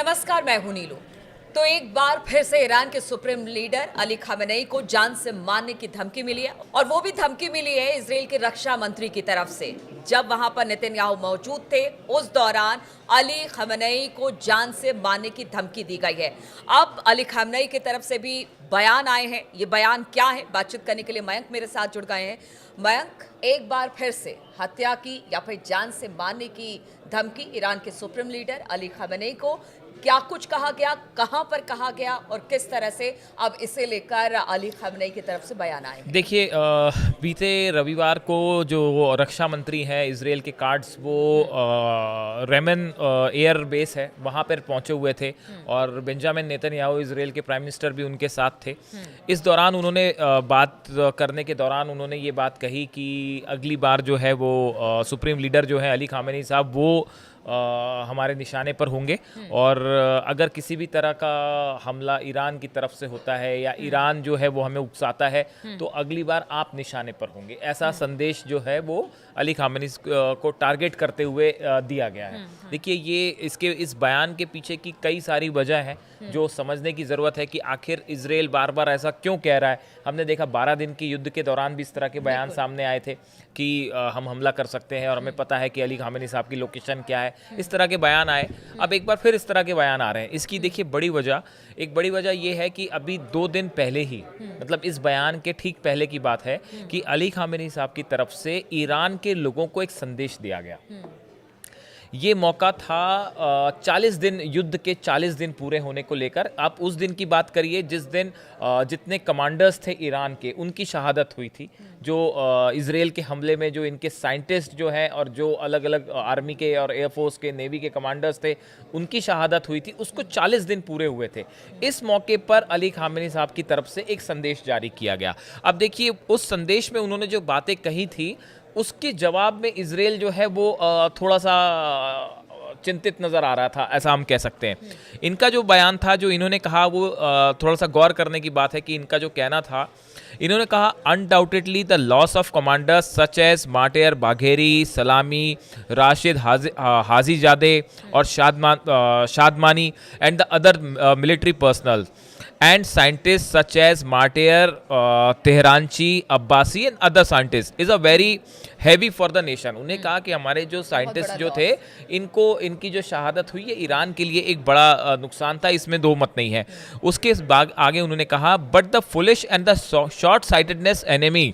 नमस्कार, मैं हूं नीलू। तो एक बार फिर से ईरान के सुप्रीम लीडर अली खामेनेई को जान से मारने की धमकी मिली है और वो भी धमकी मिली है इजराइल के रक्षा मंत्री की तरफ से। जब वहां पर नेतन्याहू मौजूद थे उस दौरान अली खामेनेई को जान से मारने की धमकी दी गई है। अब अली खामेनेई की तरफ से भी बयान आए हैं। ये बयान क्या है, बातचीत करने के लिए मयंक मेरे साथ जुड़ गए हैं। मयंक, एक बार फिर से हत्या की या फिर जान से मारने की धमकी ईरान के सुप्रीम लीडर अली खामेनेई को, क्या कुछ कहा गया, कहां पर कहा गया और किस तरह से अब इसे लेकर अली खामेनेई की तरफ से बयान आए? देखिए, बीते रविवार को जो रक्षा मंत्री हैं इजराइल के कार्ड्स, वो रेमन एयर बेस है वहाँ पर पहुँचे हुए थे और बेंजामिन नेतन्याहू इजराइल के प्राइम मिनिस्टर भी उनके साथ थे। इस दौरान उन्होंने बात करने के दौरान उन्होंने ये बात कही कि अगली बार जो है वो सुप्रीम लीडर जो है अली खामेनेई साहब वो हमारे निशाने पर होंगे और अगर किसी भी तरह का हमला ईरान की तरफ से होता है या ईरान जो है वो हमें उकसाता है तो अगली बार आप निशाने पर होंगे, ऐसा संदेश जो है वो अली खामेनेई को टारगेट करते हुए दिया गया है। देखिए, ये इस बयान के पीछे की कई सारी वजह है जो समझने की ज़रूरत है कि आखिर इजराइल बार बार ऐसा क्यों कह रहा है। हमने देखा 12 दिन के युद्ध के दौरान भी इस तरह के बयान सामने आए थे कि हम हमला कर सकते हैं और हमें पता है कि अली खामेनेई साहब की लोकेशन क्या है। इस तरह के बयान आए, अब एक बार फिर इस तरह के बयान आ रहे हैं। इसकी देखिए एक बड़ी वजह ये है कि अभी 2 दिन पहले ही, मतलब इस बयान के ठीक पहले की बात है कि अली खामेनेई साहब की तरफ से ईरान के लोगों को एक संदेश दिया गया। ये मौका था 40 दिन, युद्ध के 40 दिन पूरे होने को लेकर। आप उस दिन की बात करिए जिस दिन जितने कमांडर्स थे ईरान के उनकी शहादत हुई थी। जो इजराइल के हमले में जो इनके साइंटिस्ट जो हैं और जो अलग अलग आर्मी के और एयरफोर्स के, नेवी के कमांडर्स थे, उनकी शहादत हुई थी, उसको 40 दिन पूरे हुए थे। इस मौके पर अली खामेनेई साहब की तरफ से एक संदेश जारी किया गया। अब देखिए, उस संदेश में उन्होंने जो बातें कही थी उसके जवाब में इजराइल जो है वो थोड़ा सा चिंतित नज़र आ रहा था, ऐसा हम कह सकते हैं। इनका जो बयान था, जो इन्होंने कहा, वो थोड़ा सा गौर करने की बात है कि इनका जो कहना था, इन्होंने कहा undoubtedly the loss of commanders such as martyr Bagheri, Salami, Rashid Hajizadeh और Shadmani and the other military personnel and scientists such as Martyr, Tehranchi, Abbasi and other scientists is a very heavy for the nation। उन्हें कहा कि हमारे जो scientist जो थे, इनकी जो शहादत हुई है ईरान के लिए एक बड़ा नुकसान था, इसमें दो मत नहीं है। उसके आगे उन्होंने कहा but the foolish and the short sightedness enemy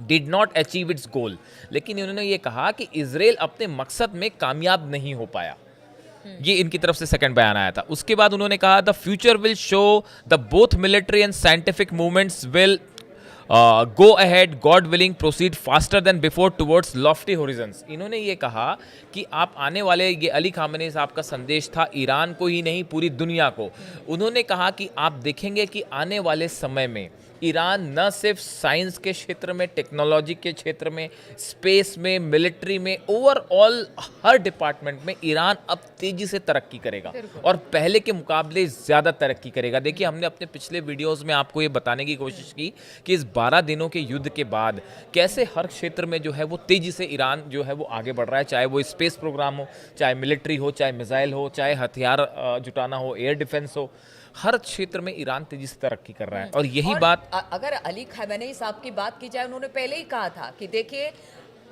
did not achieve its goal. लेकिन उन्होंने ये कहा कि इजराइल अपने मकसद में कामयाब नहीं हो पाया। ये इनकी तरफ से सेकंड बयान आया था। उसके बाद उन्होंने कहा the future will show the both military and scientific movements will go ahead, God willing proceed faster than before towards Lofty Horizons. इन्होंने ये कहा कि आप आने वाले, ये अली खामेनेई साहब का संदेश था ईरान को ही नहीं पूरी दुनिया को। उन्होंने कहा कि आप देखेंगे कि आने वाले समय में ईरान न सिर्फ साइंस के क्षेत्र में, टेक्नोलॉजी के क्षेत्र में, स्पेस में, मिलिट्री में, ओवरऑल हर डिपार्टमेंट में ईरान अब तेजी से तरक्की करेगा और पहले के मुकाबले ज़्यादा तरक्की करेगा। देखिए, हमने अपने पिछले वीडियोस में आपको ये बताने की कोशिश की कि इस 12 दिनों के युद्ध के बाद कैसे हर क्षेत्र में जो है वो तेजी से ईरान जो है वो आगे बढ़ रहा है, चाहे वो स्पेस प्रोग्राम हो, चाहे मिलिट्री हो, चाहे मिसाइल हो, चाहे हथियार जुटाना हो, एयर डिफेंस हो, हर क्षेत्र में ईरान तेजी से तरक्की कर रहा है। और यही बात अगर अली खामेनेई साहब की बात की जाए, उन्होंने पहले ही कहा था कि देखिए,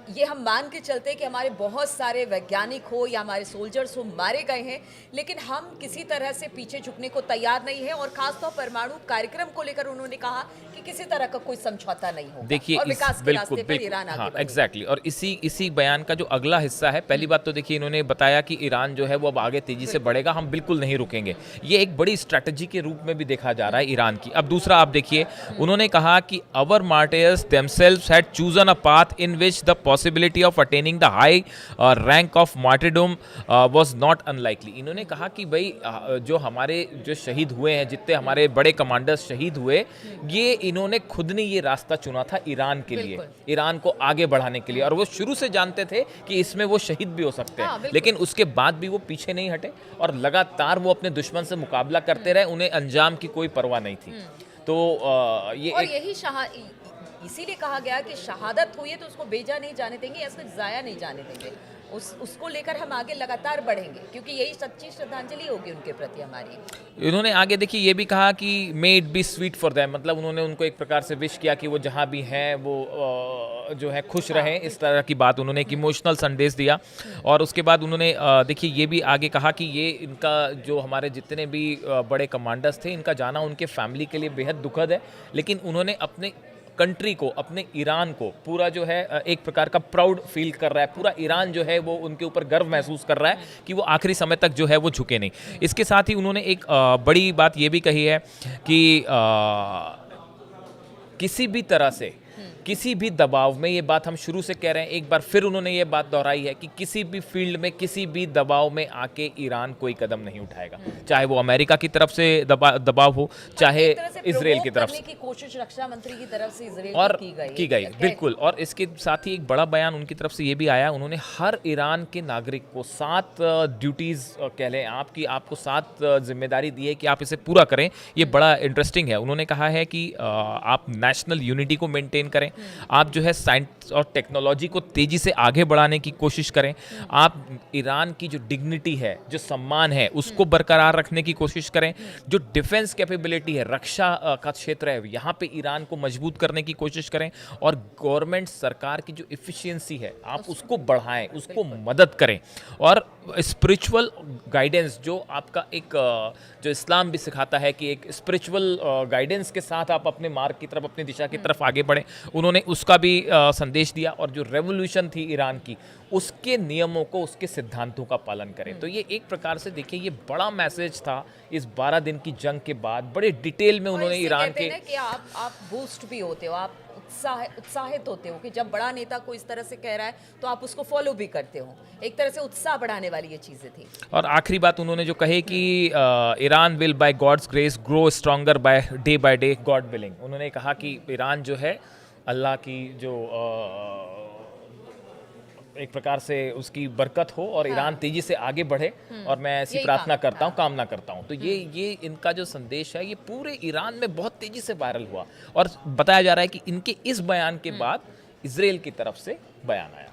ये हम मान के चलते कि हमारे बहुत सारे वैज्ञानिक हो या हमारे सोल्जर्स हो मारे गए हैं, लेकिन हम किसी तरह से पीछे झुकने को तैयार नहीं है और खासतौर परमाणु कार्यक्रम को लेकर उन्होंने कहा कि किसी तरह का कोई समझौता नहीं होगा। देखिए, और विकास के रास्ते पर ईरान आगे बढ़ेगा। एग्जैक्टली। और इसी बयान का जो अगला हिस्सा है, पहली बात तो देखिए, इन्होंने बताया कि ईरान जो है वो अब आगे तेजी से बढ़ेगा, हम बिल्कुल नहीं रुकेंगे। ये एक बड़ी स्ट्रैटेजी के रूप में भी देखा जा रहा है ईरान की। अब दूसरा आप देखिए, उन्होंने कहा कि our martyrs themselves had chosen a path in which the possibility of attaining the high rank of martyrdom was not unlikely. इन्होंने कहा कि भाई जो हमारे जो शहीद हुए हैं, जितने हमारे बड़े कमांडर्स शहीद हुए, ये इन्होंने खुद ने ये रास्ता चुना था ईरान के लिए, ईरान को आगे बढ़ाने के लिए। और वो शुरू से जानते थे कि इसमें वो शहीद भी हो सकते हैं, लेकिन उसके बाद भी वो पीछे नहीं हटे और लगातार वो अपने दुश्मन से मुकाबला करते रहे। उन्हें अंजाम की कोई परवाह नहीं थी। तो ये और यही इसीलिए कहा गया कि शहादत हुई है तो उसको बेजा नहीं जाने देंगे या उसको जाया नहीं जाने देंगे। उसको लेकर हम आगे लगातार बढ़ेंगे, क्योंकि यही सच्ची श्रद्धांजलि होगी उनके प्रति हमारी। इन्होंने आगे देखिए ये भी कहा कि may it be sweet for them, मतलब उन्होंने उनको एक प्रकार से विश किया कि वो जहाँ भी हैं वो जो है खुश रहें, इस तरह की बात उन्होंने एक इमोशनल संदेश दिया। और उसके बाद उन्होंने देखिए ये भी आगे कहा कि ये इनका जो हमारे जितने भी बड़े कमांडर्स थे, इनका जाना उनके फैमिली के लिए बेहद दुखद है, लेकिन उन्होंने अपने कंट्री को, अपने ईरान को पूरा जो है एक प्रकार का प्राउड फील कर रहा है। पूरा ईरान जो है वो उनके ऊपर गर्व महसूस कर रहा है कि वो आखिरी समय तक जो है वो झुके नहीं। इसके साथ ही उन्होंने एक बड़ी बात ये भी कही है कि किसी भी तरह से, किसी भी दबाव में, ये बात हम शुरू से कह रहे हैं, एक बार फिर उन्होंने ये बात दोहराई है कि किसी भी फील्ड में, किसी भी दबाव में आके ईरान कोई कदम नहीं उठाएगा, चाहे वो अमेरिका की तरफ से दबाव हो, चाहे इजराइल की तरफ से। की कोशिश रक्षा मंत्री की तरफ से इजराइल और की गई बिल्कुल। और इसके साथ ही एक बड़ा बयान उनकी तरफ से ये भी आया, उन्होंने हर ईरान के नागरिक को 7 ड्यूटीज कह लें आपको 7 जिम्मेदारी दी है कि आप इसे पूरा करें। ये बड़ा इंटरेस्टिंग है। उन्होंने कहा है कि आप नेशनल यूनिटी को मेंटेन करें, आप जो है साइंस और टेक्नोलॉजी को तेजी से आगे बढ़ाने की कोशिश करें, आप ईरान की जो डिग्निटी है, जो सम्मान है, उसको बरकरार रखने की कोशिश करें, जो डिफेंस कैपेबिलिटी है, रक्षा का क्षेत्र है, यहाँ पे ईरान को मजबूत करने की कोशिश करें, और गवर्नमेंट सरकार की जो इफिशियंसी है आप उसको बढ़ाएं, उसको मदद करें। और स्पिरिचुअल गाइडेंस जो आपका एक जो इस्लाम भी सिखाता है कि एक स्पिरिचुअल गाइडेंस के साथ आप अपने मार्ग की तरफ, अपनी दिशा की तरफ आगे बढ़ें, उन्होंने उसका भी संदेश दिया। और जो रेवोल्यूशन थी ईरान की, उसके नियमों को, उसके सिद्धांतों का पालन करें। तो ये एक प्रकार से देखिए ये बड़ा मैसेज था इस 12 दिन की जंग के बाद। बड़े डिटेल में उन्होंने ईरान के कि आप बूस्ट भी होते हो, आप उत्साहित होते हो कि जब बड़ा नेता को इस तरह से कह रहा है तो आप उसको फॉलो भी करते हो। एक तरह से उत्साह बढ़ाने वाली ये चीजें थी। और आखिरी बात उन्होंने जो कहे कि Iran will by God's grace grow stronger by day God willing. उन्होंने कहा कि ईरान जो है अल्लाह की जो एक प्रकार से उसकी बरकत हो और ईरान तेजी से आगे बढ़े, और मैं ऐसी प्रार्थना करता हूँ, कामना करता हूँ। तो ये इनका जो संदेश है ये पूरे ईरान में बहुत तेजी से वायरल हुआ, और बताया जा रहा है कि इनके इस बयान के बाद इजराइल की तरफ से बयान आया।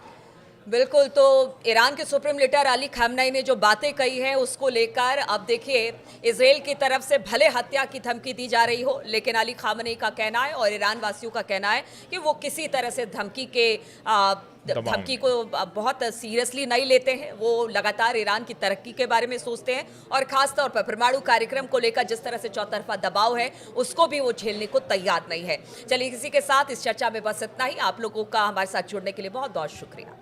बिल्कुल। तो ईरान के सुप्रीम लीडर अली खामनेई ने जो बातें कही हैं उसको लेकर अब देखिए इजराइल की तरफ से भले हत्या की धमकी दी जा रही हो, लेकिन अली खामनेई का कहना है और ईरान वासियों का कहना है कि वो किसी तरह से धमकी को बहुत सीरियसली नहीं लेते हैं। वो लगातार ईरान की तरक्की के बारे में सोचते हैं, और खास तौर पर परमाणु कार्यक्रम को लेकर जिस तरह से चौतरफा दबाव है उसको भी वो झेलने को तैयार नहीं है। चलिए, किसी के साथ इस चर्चा में बस इतना ही। आप लोगों का हमारे साथ जुड़ने के लिए बहुत बहुत शुक्रिया।